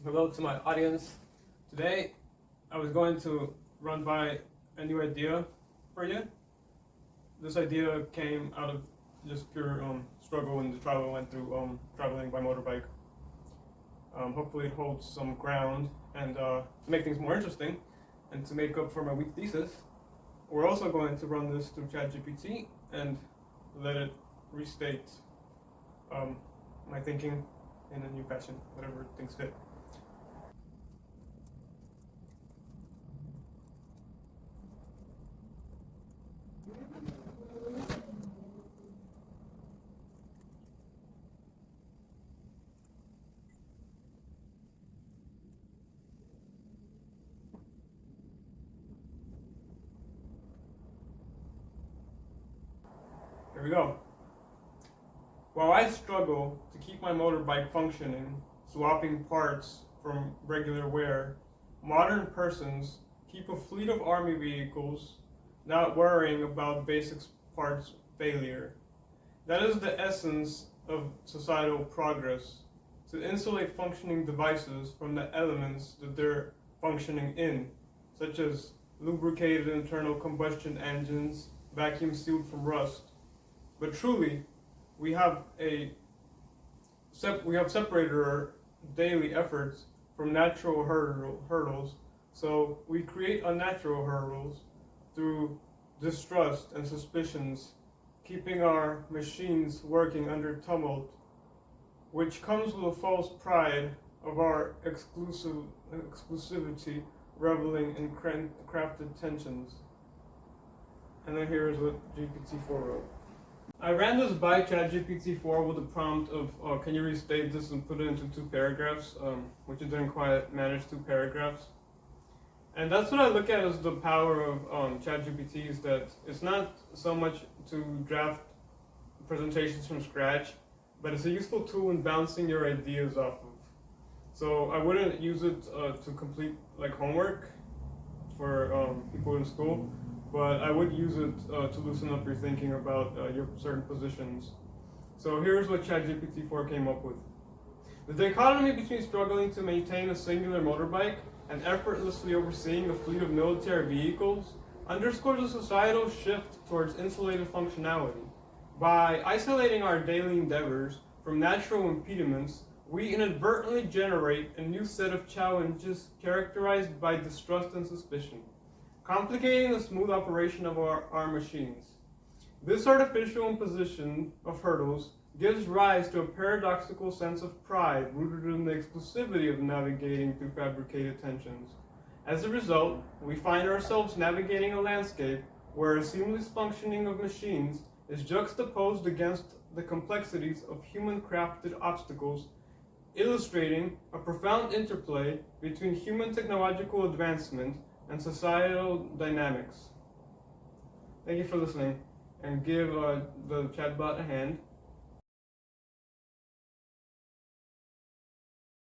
Hello to my audience. Today, I was going to run by a new idea for you. This idea came out of just pure struggle and the trial I went through traveling by motorbike. Hopefully, it holds some ground, and to make things more interesting, and to make up for my weak thesis, we're also going to run this through ChatGPT and let it restate my thinking in a new fashion, whatever it thinks fit. Here we go. While I struggle to keep my motorbike functioning, swapping parts from regular wear, modern persons keep a fleet of army vehicles, not worrying about basic parts failure. That is the essence of societal progress, to insulate functioning devices from the elements that they're functioning in, such as lubricated internal combustion engines, vacuum sealed from rust. But truly, we have separated our daily efforts from natural hurdles. So we create unnatural hurdles through distrust and suspicions, keeping our machines working under tumult, which comes with a false pride of our exclusivity, reveling in crafted tensions. And then here's what GPT-4 wrote. I ran this by ChatGPT-4 with the prompt of, can you restate this and put it into 2 paragraphs, which it didn't quite manage 2 paragraphs. And that's what I look at as the power of ChatGPT, is that it's not so much to draft presentations from scratch, but it's a useful tool in bouncing your ideas off of. So I wouldn't use it to complete like homework for people in school, but I would use it to loosen up your thinking about your certain positions. So here's what ChatGPT-4 came up with. The dichotomy between struggling to maintain a singular motorbike and effortlessly overseeing a fleet of military vehicles underscores a societal shift towards insulated functionality. By isolating our daily endeavors from natural impediments, we inadvertently generate a new set of challenges characterized by distrust and suspicion, complicating the smooth operation of our machines. This artificial imposition of hurdles gives rise to a paradoxical sense of pride rooted in the exclusivity of navigating through fabricated tensions. As a result, we find ourselves navigating a landscape where a seamless functioning of machines is juxtaposed against the complexities of human-crafted obstacles, illustrating a profound interplay between human technological advancement and societal dynamics. Thank you for listening, and give the chatbot a hand.